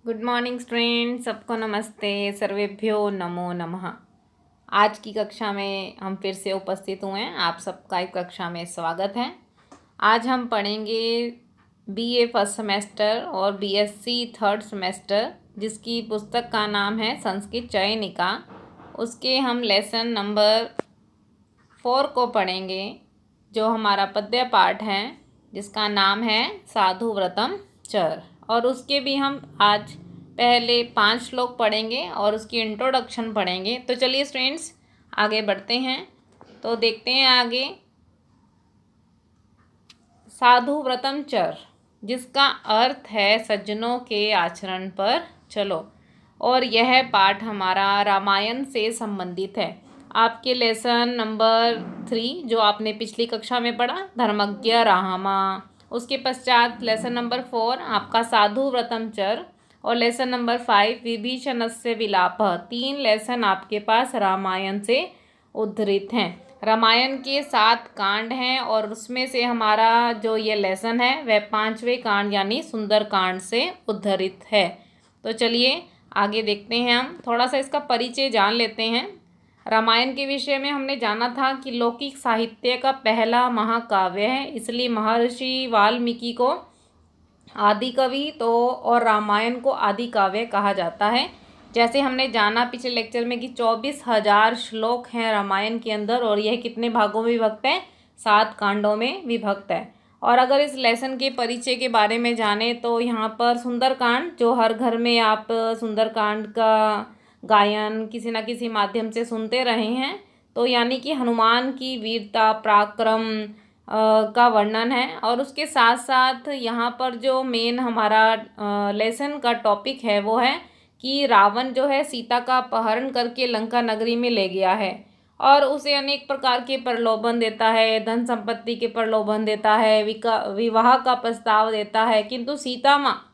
Good morning student, सबको नमस्ते। सर्वेभ्यो नमो नमः। आज की कक्षा में हम फिर से उपस्थित हुए हैं। आप सबका इस कक्षा में स्वागत है। आज हम पढ़ेंगे बीए फर्स्ट सेमेस्टर और बीएससी थर्ड सेमेस्टर, जिसकी पुस्तक का नाम है संस्कृत चयनिका। उसके हम लेसन नंबर 4 को पढ़ेंगे, जो हमारा पद्य पाठ है, जिसका नाम है साधु व्रतम चर। और उसके भी हम आज पहले 5 श्लोक पढ़ेंगे और उसकी इंट्रोडक्शन पढ़ेंगे। तो चलिए स्टूडेंट्स, आगे बढ़ते हैं। तो देखते हैं आगे। साधु व्रतम चर, जिसका अर्थ है सज्जनों के आचरण पर चलो। और यह पाठ हमारा रामायण से संबंधित है। आपके लेसन नंबर 3 जो आपने पिछली कक्षा में पढ़ा, धर्मज्ञ रामा, उसके पश्चात लेसन नंबर 4 आपका साधु व्रतम चर, और लेसन नंबर 5 विभीषणस्य विलाप। 3 लेसन आपके पास रामायण से उद्धृत हैं। रामायण के 7 कांड हैं और उसमें से हमारा जो ये लेसन है वह 5वें कांड यानी सुंदर कांड से उद्धृत है। तो चलिए आगे देखते हैं। हम थोड़ा सा इसका परिचय जान लेते हैं। रामायण के विषय में हमने जाना था कि लौकिक साहित्य का पहला महाकाव्य है, इसलिए महर्षि वाल्मीकि को आदि कवि तो और रामायण को आदि काव्य कहा जाता है। जैसे हमने जाना पिछले लेक्चर में कि 24,000 श्लोक हैं रामायण के अंदर, और यह कितने भागों में विभक्त है? 7 कांडों में विभक्त है। और अगर इस लेसन के परिचय के बारे में जाने तो यहाँ पर सुंदरकांड, जो हर घर में आप सुंदरकांड का गायन किसी न किसी माध्यम से सुनते रहे हैं, तो यानी कि हनुमान की वीरता पराक्रम का वर्णन है। और उसके साथ साथ यहाँ पर जो मेन हमारा लेसन का टॉपिक है वो है कि रावण जो है सीता का अपहरण करके लंका नगरी में ले गया है और उसे अनेक प्रकार के प्रलोभन देता है, धन संपत्ति के प्रलोभन देता है, विवाह का प्रस्ताव देता है, किंतु सीता माँ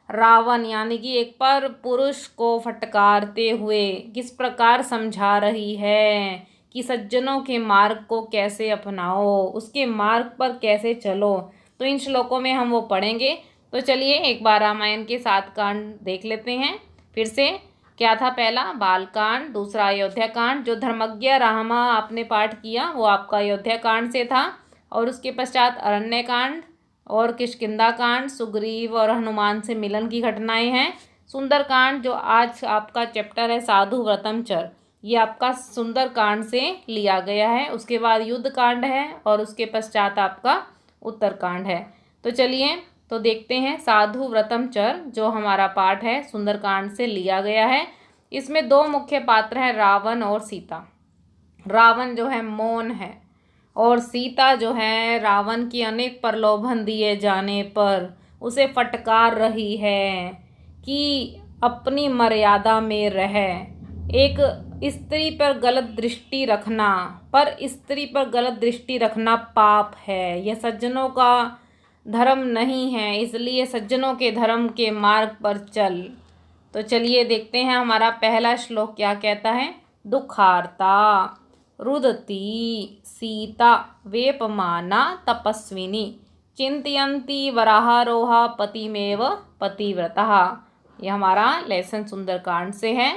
रावण यानी कि एक पर पुरुष को फटकारते हुए किस प्रकार समझा रही है कि सज्जनों के मार्ग को कैसे अपनाओ, उसके मार्ग पर कैसे चलो। तो इन श्लोकों में हम वो पढ़ेंगे। तो चलिए एक बार रामायण के 7 कांड देख लेते हैं फिर से। क्या था? पहला बालकांड, दूसरा अयोध्या कांड, जो धर्मज्ञ रामा आपने पाठ किया वो आपका अयोध्या कांड से था। और उसके पश्चात अरण्य कांड और किष्किंधा कांड, सुग्रीव और हनुमान से मिलन की घटनाएं हैं। सुंदर कांड जो आज आपका चैप्टर है साधु व्रतम चर, ये आपका सुंदर कांड से लिया गया है। उसके बाद युद्ध कांड है और उसके पश्चात आपका उत्तर कांड है। तो चलिए तो देखते हैं साधु व्रतम चर, जो हमारा पाठ है सुंदर कांड से लिया गया है। इसमें 2 मुख्य पात्र हैं, रावण और सीता। रावण जो है मौन है और सीता जो है रावण की अनेक प्रलोभन दिए जाने पर उसे फटकार रही है कि अपनी मर्यादा में रह। एक स्त्री पर गलत दृष्टि रखना, पर स्त्री पर गलत दृष्टि रखना पाप है, यह सज्जनों का धर्म नहीं है, इसलिए सज्जनों के धर्म के मार्ग पर चल। तो चलिए देखते हैं हमारा पहला श्लोक क्या कहता है। दुखार्ता रुदती सीता वेपमाना तपस्विनी चिंतयन्ती वराहारोहा पतिमेव पतिव्रता। यह हमारा लेसन सुंदरकांड से है।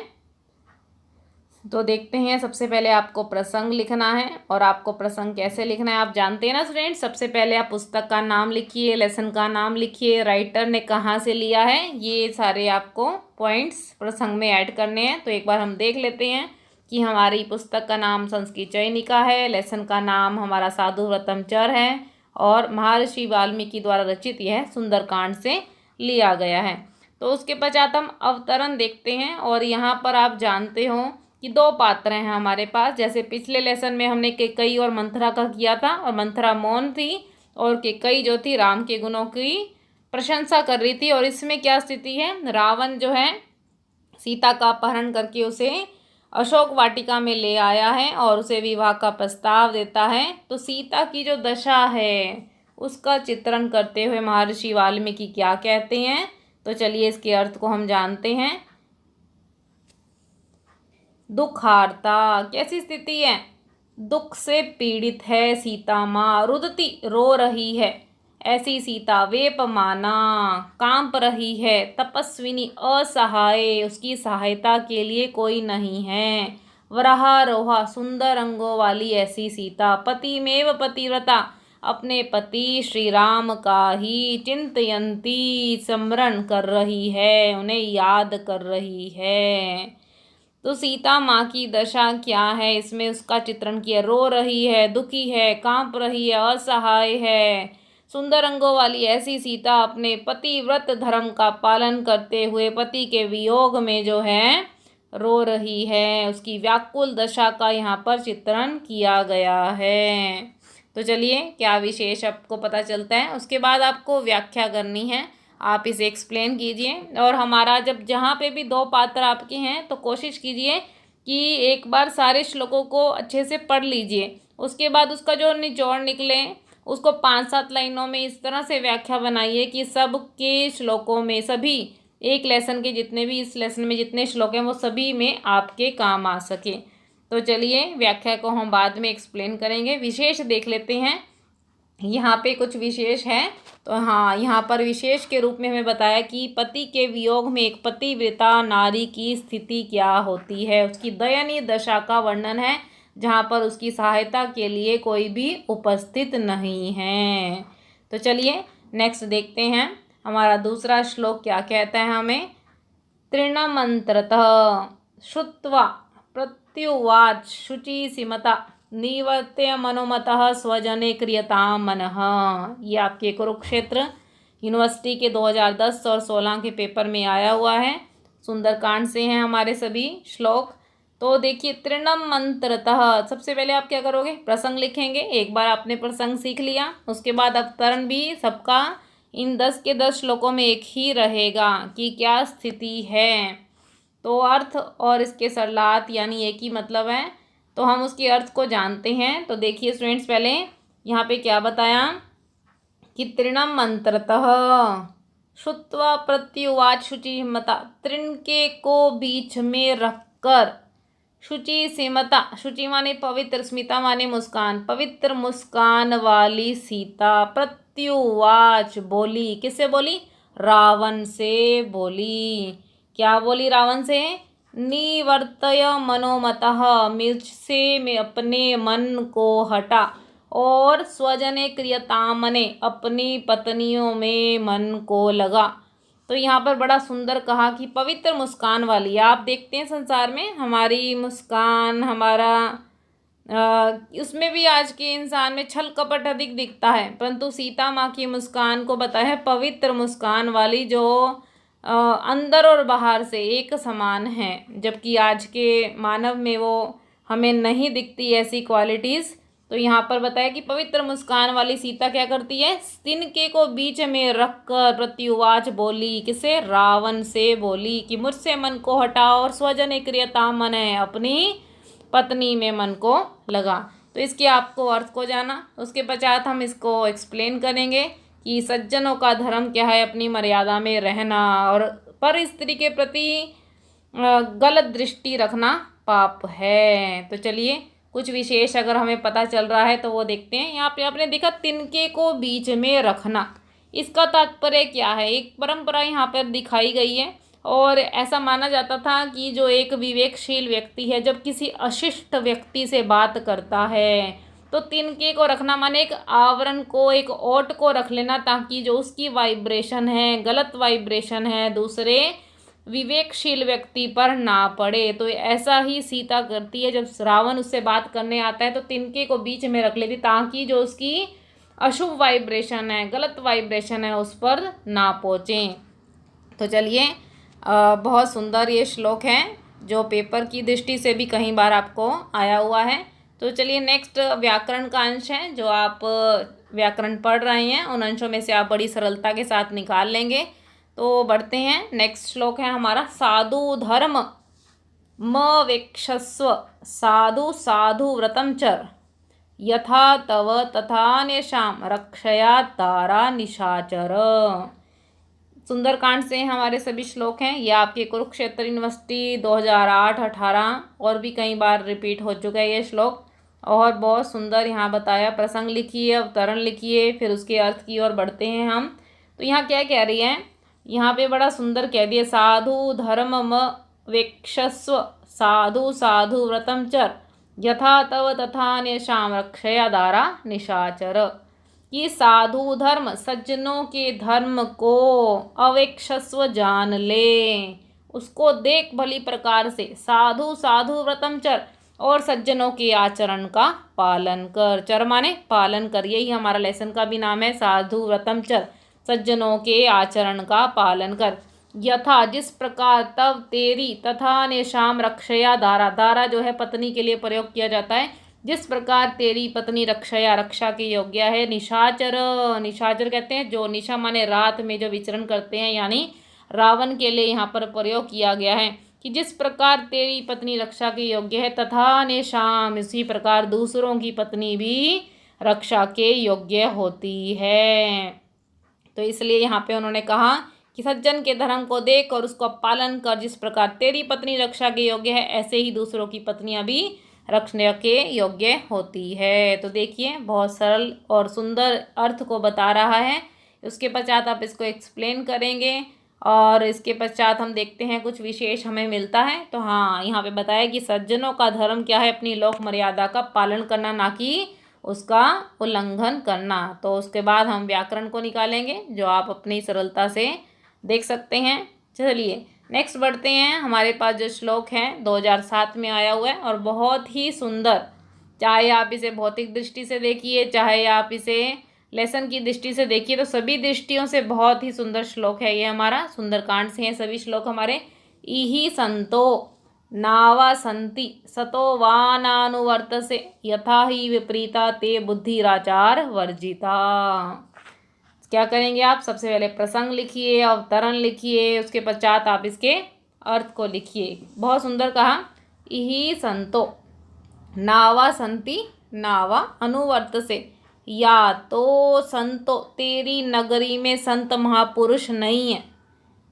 तो देखते हैं। सबसे पहले आपको प्रसंग लिखना है, और आपको प्रसंग कैसे लिखना है आप जानते हैं ना स्टूडेंट्स। सबसे पहले आप पुस्तक का नाम लिखिए, लेसन का नाम लिखिए, राइटर ने कहाँ से लिया है, ये सारे आपको पॉइंट्स प्रसंग में ऐड करने हैं। तो एक बार हम देख लेते हैं कि हमारी पुस्तक का नाम संस्कृत चयनिका है, लेसन का नाम हमारा साधु व्रतम चर है, और महर्षि वाल्मीकि द्वारा रचित यह सुंदरकांड से लिया गया है। तो उसके पश्चात हम अवतरण देखते हैं। और यहाँ पर आप जानते हो कि 2 पात्र हैं हमारे पास। जैसे पिछले लेसन में हमने कैकेयी और मंथरा का किया था, और मंथरा मौन थी और कैकेयी जो थी राम के गुणों की प्रशंसा कर रही थी। और इसमें क्या स्थिति है, रावण जो है सीता का अपहरण करके उसे अशोक वाटिका में ले आया है और उसे विवाह का प्रस्ताव देता है। तो सीता की जो दशा है उसका चित्रण करते हुए महर्षि वाल्मीकि क्या कहते हैं, तो चलिए इसके अर्थ को हम जानते हैं। दुखार्ता, कैसी स्थिति है? दुख से पीड़ित है सीता माँ, रुदती रो रही है, ऐसी सीता वेपमाना कांप रही है, तपस्विनी असहाय उसकी सहायता के लिए कोई नहीं है, वरारोहा सुंदर अंगों वाली ऐसी सीता, पतिमेव पतिव्रता अपने पति श्री राम का ही चिंतयंती स्मरण कर रही है, उन्हें याद कर रही है। तो सीता माँ की दशा क्या है इसमें उसका चित्रण किया, रो रही है, दुखी है, कांप रही है, असहाय है। सुंदर अंगों वाली ऐसी सीता अपने पति व्रत धर्म का पालन करते हुए पति के वियोग में जो है रो रही है, उसकी व्याकुल दशा का यहाँ पर चित्रण किया गया है। तो चलिए क्या विशेष आपको पता चलता है, उसके बाद आपको व्याख्या करनी है, आप इसे एक्सप्लेन कीजिए। और हमारा जब जहाँ पे भी दो पात्र आपके हैं तो कोशिश कीजिए कि एक बार सारे श्लोकों को अच्छे से पढ़ लीजिए, उसके बाद उसका जो निचोड़ निकले उसको 5-7 लाइनों में इस तरह से व्याख्या बनाइए कि सब के श्लोकों में, सभी एक लेसन के जितने भी इस लेसन में जितने श्लोक हैं वो सभी में आपके काम आ सके। तो चलिए व्याख्या को हम बाद में एक्सप्लेन करेंगे, विशेष देख लेते हैं। यहाँ पे कुछ विशेष है, तो हाँ यहाँ पर विशेष के रूप में हमें बताया कि पति के वियोग में एक पतिव्रता नारी की स्थिति क्या होती है, उसकी दयनीय दशा का वर्णन है जहाँ पर उसकी सहायता के लिए कोई भी उपस्थित नहीं है। तो चलिए नेक्स्ट देखते हैं हमारा दूसरा श्लोक क्या कहता है हमें। तृणमंत्रतः श्रुत्वा प्रत्युवाच शुचि सीमता निवर्त्य मनोमतः स्वजने क्रियतां मनः। ये आपके कुरुक्षेत्र यूनिवर्सिटी के 2010 और 16 के पेपर में आया हुआ है, सुंदरकांड से हैं हमारे सभी श्लोक। तो देखिए तृणम मंत्रतः, सबसे पहले आप क्या करोगे, प्रसंग लिखेंगे। एक बार आपने प्रसंग सीख लिया, उसके बाद अवतरण भी सबका इन 10 के 10 श्लोकों में एक ही रहेगा कि क्या स्थिति है। तो अर्थ और इसके सरलात यानी एक ही मतलब है, तो हम उसके अर्थ को जानते हैं। तो देखिए स्टूडेंट्स, पहले यहाँ पे क्या बताया कि तृणम मंत्रतः श्रुत्वा प्रत्युवाच शुचि मता, तृणके को बीच में रखकर, शुचि सीमता, शुचि माने पवित्र, स्मिता माने मुस्कान, पवित्र मुस्कान वाली सीता प्रत्युवाच बोली, किससे बोली, रावण से बोली। क्या बोली रावण से, निवर्तय मनोमतः, मुझसे में अपने मन को हटा, और स्वजने क्रियतामने, अपनी पत्नियों में मन को लगा। तो यहाँ पर बड़ा सुंदर कहा कि पवित्र मुस्कान वाली। आप देखते हैं संसार में हमारी मुस्कान, हमारा उसमें भी आज के इंसान में छल कपट अधिक दिखता है, परंतु सीता माँ की मुस्कान को बताया है पवित्र मुस्कान वाली, जो अंदर और बाहर से एक समान है, जबकि आज के मानव में वो हमें नहीं दिखती ऐसी क्वालिटीज़। तो यहाँ पर बताया कि पवित्र मुस्कान वाली सीता क्या करती है, तिनके को बीच में रखकर प्रत्युवाच बोली, किसे, रावण से बोली कि मुझसे मन को हटाओ और स्वजन क्रियता मन है, अपनी पत्नी में मन को लगा। तो इसके आपको अर्थ को जाना, उसके पश्चात हम इसको एक्सप्लेन करेंगे कि सज्जनों का धर्म क्या है, अपनी मर्यादा में रहना, और पर स्त्री के प्रति गलत दृष्टि रखना पाप है। तो चलिए कुछ विशेष अगर हमें पता चल रहा है तो वो देखते हैं। यहाँ पे आपने देखा तिनके को बीच में रखना, इसका तात्पर्य क्या है, एक परंपरा यहाँ पर दिखाई गई है, और ऐसा माना जाता था कि जो एक विवेकशील व्यक्ति है जब किसी अशिष्ट व्यक्ति से बात करता है तो तिनके को रखना माने एक आवरण को, एक ओट को रख लेना, ताकि जो उसकी वाइब्रेशन है, गलत वाइब्रेशन है, दूसरे विवेकशील व्यक्ति पर ना पड़े। तो ऐसा ही सीता करती है, जब रावण उससे बात करने आता है तो तिनके को बीच में रख लेती, ताकि जो उसकी अशुभ वाइब्रेशन है, गलत वाइब्रेशन है, उस पर ना पहुँचे। तो चलिए बहुत सुंदर ये श्लोक है जो पेपर की दृष्टि से भी कई बार आपको आया हुआ है। तो चलिए नेक्स्ट व्याकरण का अंश है, जो आप व्याकरण पढ़ रहे हैं उन अंशों में से आप बड़ी सरलता के साथ निकाल लेंगे। तो बढ़ते हैं, नेक्स्ट श्लोक है हमारा, साधु धर्म म वेक्षस्व, साधु साधु व्रतम चर, यथा तव तथान्येषां रक्षया तारा निशाचर। सुंदरकांड से हमारे सभी श्लोक हैं, ये आपके कुरुक्षेत्र यूनिवर्सिटी 2008-18 और भी कई बार रिपीट हो चुका है ये श्लोक। और बहुत सुंदर यहाँ बताया। प्रसंग लिखिए, अवतरण लिखिए, फिर उसके अर्थ की ओर बढ़ते हैं हम। तो यहाँ क्या कह रही हैं, यहाँ पे बड़ा सुंदर कह दिए, साधु धर्म वेक्षस्व, साधु साधु व्रतम चर, यथा तव तथा निशाम रक्षया दारा निशाचर। कि साधु धर्म, सज्जनों के धर्म को, अवेक्षस्व जान ले, उसको देख भली प्रकार से, साधु साधु व्रतम चर, और सज्जनों के आचरण का पालन कर। चर माने पालन कर, यही हमारा लेसन का भी नाम है, साधु व्रतम चर, सज्जनों के आचरण का पालन कर। यथा जिस प्रकार, तब तेरी, तथा निशाम रक्षया दारा, दारा जो है पत्नी के लिए प्रयोग किया जाता है, जिस प्रकार तेरी पत्नी रक्षया रक्षा के योग्य है। निशाचर, निशाचर कहते हैं जो, निशा माने रात में जो विचरण करते हैं, यानी रावण के लिए यहाँ पर प्रयोग किया गया है कि जिस प्रकार तेरी पत्नी रक्षा के योग्य है, तथा निशाम, इसी प्रकार दूसरों की पत्नी भी रक्षा के योग्य होती है। तो इसलिए यहाँ पे उन्होंने कहा कि सज्जन के धर्म को देख और उसका पालन कर, जिस प्रकार तेरी पत्नी रक्षा के योग्य है, ऐसे ही दूसरों की पत्नियां भी रखने के योग्य होती है। तो देखिए बहुत सरल और सुंदर अर्थ को बता रहा है। उसके पश्चात आप इसको एक्सप्लेन करेंगे और इसके पश्चात हम देखते हैं कुछ विशेष हमें मिलता है। तो हाँ, यहाँ पे बताया कि सज्जनों का धर्म क्या है, अपनी लोक मर्यादा का पालन करना, ना कि उसका उल्लंघन करना। तो उसके बाद हम व्याकरण को निकालेंगे, जो आप अपनी सरलता से देख सकते हैं। चलिए नेक्स्ट बढ़ते हैं। हमारे पास जो श्लोक है 2007 में आया हुआ है और बहुत ही सुंदर, चाहे आप इसे भौतिक दृष्टि से देखिए, चाहे आप इसे लेसन की दृष्टि से देखिए, तो सभी दृष्टियों से बहुत ही सुंदर श्लोक है ये हमारा। सुंदरकांड से हैं सभी श्लोक हमारे। इहि संतो नावा संति सतो वानानुवर्तसे, यथा ही विपरीता ते बुद्धिराचार वर्जिता। क्या करेंगे आप, सबसे पहले प्रसंग लिखिए, अवतरण लिखिए, उसके पश्चात आप इसके अर्थ को लिखिए। बहुत सुंदर कहा, इहि संतो नावा संति, नावा अनुवर्त से, या तो संतो तेरी नगरी में संत महापुरुष नहीं है।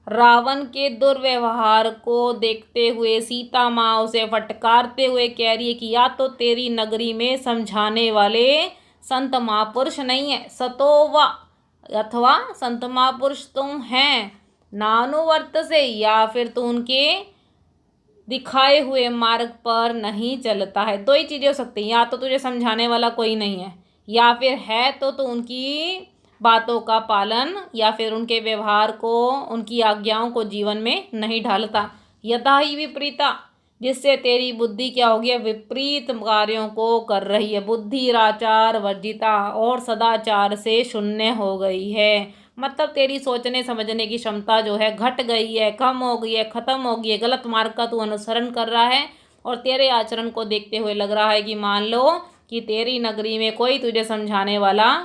रावण के दुर्व्यवहार को देखते हुए सीता माँ उसे फटकारते हुए कह रही है कि या तो तेरी नगरी में समझाने वाले संत महापुरुष नहीं है, सतो व, अथवा संत महापुरुष तुम हैं, नानुवर्त से, या फिर तू उनके दिखाए हुए मार्ग पर नहीं चलता है। दो ही चीज़ें हो सकती हैं, या तो तुझे समझाने वाला कोई नहीं है, या फिर है तो तू उनकी बातों का पालन या फिर उनके व्यवहार को, उनकी आज्ञाओं को जीवन में नहीं ढालता। यथा ही विपरीता, जिससे तेरी बुद्धि क्या हो गया, विपरीत कार्यों को कर रही है। बुद्धिराचार वर्जिता, और सदाचार से शून्य हो गई है। मतलब तेरी सोचने समझने की क्षमता जो है घट गई है, कम हो गई है, ख़त्म हो गई है। गलत मार्ग का तू अनुसरण कर रहा है और तेरे आचरण को देखते हुए लग रहा है कि मान लो कि तेरी नगरी में कोई तुझे समझाने वाला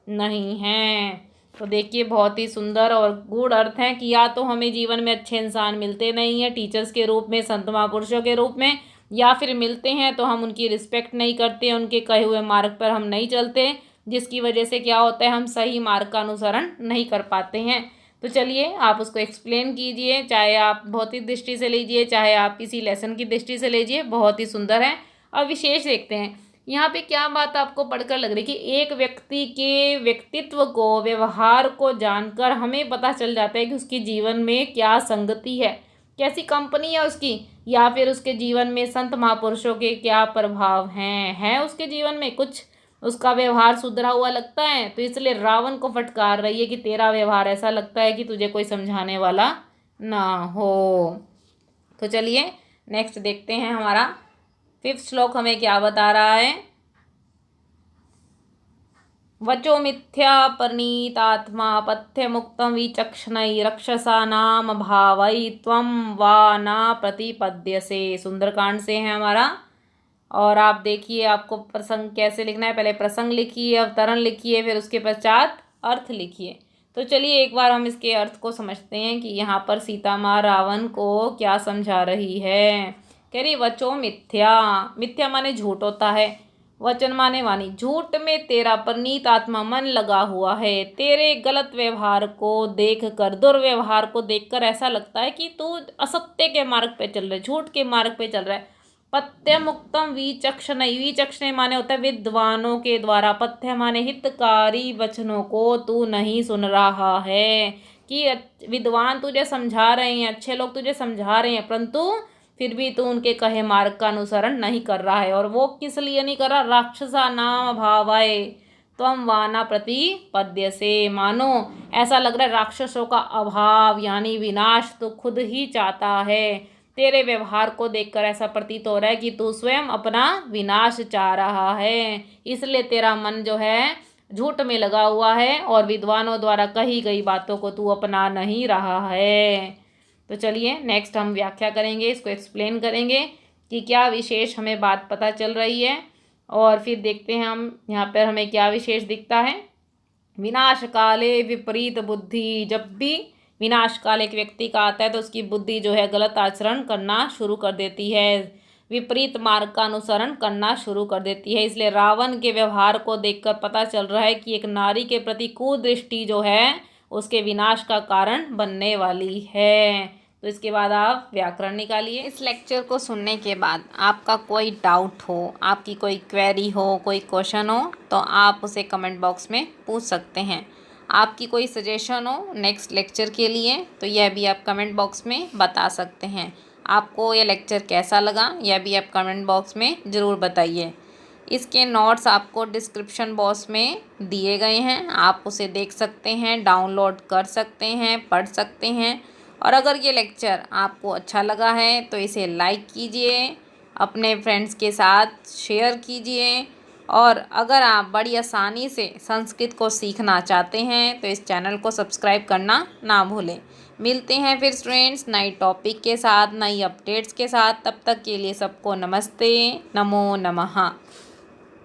नहीं है। तो देखिए बहुत ही सुंदर और गूढ़ अर्थ है कि या तो हमें जीवन में अच्छे इंसान मिलते नहीं हैं टीचर्स के रूप में, संत महापुरुषों के रूप में, या फिर मिलते हैं तो हम उनकी रिस्पेक्ट नहीं करते, उनके कहे हुए मार्ग पर हम नहीं चलते, जिसकी वजह से क्या होता है, हम सही मार्ग का अनुसरण नहीं कर पाते हैं। तो चलिए आप उसको एक्सप्लेन कीजिए, चाहे आप भौतिक दृष्टि से लीजिए, चाहे आप किसी लेसन की दृष्टि से लीजिए, बहुत ही सुंदर है। अब विशेष देखते हैं यहाँ पे क्या बात आपको पढ़कर लग रही है कि एक व्यक्ति के व्यक्तित्व को, व्यवहार को जानकर हमें पता चल जाता है कि उसके जीवन में क्या संगति है, कैसी कंपनी है उसकी, या फिर उसके जीवन में संत महापुरुषों के क्या प्रभाव हैं, है उसके जीवन में कुछ उसका व्यवहार सुधरा हुआ लगता है। तो इसलिए रावण को फटकार रही है कि तेरा व्यवहार ऐसा लगता है कि तुझे कोई समझाने वाला ना हो। तो चलिए नेक्स्ट देखते हैं, हमारा 5th श्लोक हमें क्या बता रहा है। वचो मिथ्या परनीतात्मा पथ्य मुक्तम विचक्षणै रक्षसा नाम भावै त्वं वा न प्रतिपद्यसे। सुंदरकांड से है हमारा। और आप देखिए आपको प्रसंग कैसे लिखना है, पहले प्रसंग लिखिए, अवतरण लिखिए, फिर उसके पश्चात अर्थ लिखिए। तो चलिए एक बार हम इसके अर्थ को समझते हैं कि यहाँ पर सीता माँ रावण को क्या समझा रही है। कह रही वचो मिथ्या, मिथ्या माने झूठ होता है, वचन माने वाणी, झूठ में तेरा परनीत आत्मा मन लगा हुआ है। तेरे गलत व्यवहार को देखकर, दुर्व्यवहार को देखकर ऐसा लगता है कि तू असत्य के मार्ग पे चल रहा है, झूठ के मार्ग पे चल रहा है। पथ्यमुक्तम विचक्षण, विचक्षण माने होता है विद्वानों के द्वारा, पथ्य माने हितकारी वचनों को तू नहीं सुन रहा है, कि विद्वान तुझे समझा रहे हैं, अच्छे लोग तुझे समझा रहे हैं, परंतु फिर भी तू उनके कहे मार्ग का अनुसरण नहीं कर रहा है। और वो किस लिए नहीं कर रहा? राक्षसा नाम भावाय त्वम वाना प्रतिपद्य से, मानो ऐसा लग रहा है राक्षसों का अभाव यानी विनाश तो खुद ही चाहता है। तेरे व्यवहार को देखकर ऐसा प्रतीत हो रहा है कि तू स्वयं अपना विनाश चाह रहा है, इसलिए तेरा मन जो है झूठ में लगा हुआ है और विद्वानों द्वारा कही गई बातों को तू अपना नहीं रहा है। तो चलिए नेक्स्ट हम व्याख्या करेंगे, इसको एक्सप्लेन करेंगे कि क्या विशेष हमें बात पता चल रही है, और फिर देखते हैं हम यहाँ पर हमें क्या विशेष दिखता है। विनाश काले विपरीत बुद्धि, जब भी विनाश काल एक व्यक्ति का आता है तो उसकी बुद्धि जो है गलत आचरण करना शुरू कर देती है, विपरीत मार्ग का अनुसरण करना शुरू कर देती है। इसलिए रावण के व्यवहार को देखकर पता चल रहा है कि एक नारी के प्रति कुदृष्टि जो है उसके विनाश का कारण बनने वाली है। तो इसके बाद आप व्याकरण निकालिए। इस लेक्चर को सुनने के बाद आपका कोई डाउट हो, आपकी कोई क्वेरी हो, कोई क्वेश्चन हो, तो आप उसे कमेंट बॉक्स में पूछ सकते हैं। आपकी कोई सजेशन हो नेक्स्ट लेक्चर के लिए तो यह भी आप कमेंट बॉक्स में बता सकते हैं। आपको यह लेक्चर कैसा लगा यह भी आप कमेंट बॉक्स में ज़रूर बताइए। इसके नोट्स आपको डिस्क्रिप्शन बॉक्स में दिए गए हैं, आप उसे देख सकते हैं, डाउनलोड कर सकते हैं, पढ़ सकते हैं। और अगर ये लेक्चर आपको अच्छा लगा है तो इसे लाइक कीजिए, अपने फ्रेंड्स के साथ शेयर कीजिए, और अगर आप बड़ी आसानी से संस्कृत को सीखना चाहते हैं तो इस चैनल को सब्सक्राइब करना ना भूलें। मिलते हैं फिर स्टूडेंट्स नई टॉपिक के साथ, नई अपडेट्स के साथ। तब तक के लिए सबको नमस्ते, नमो नमः।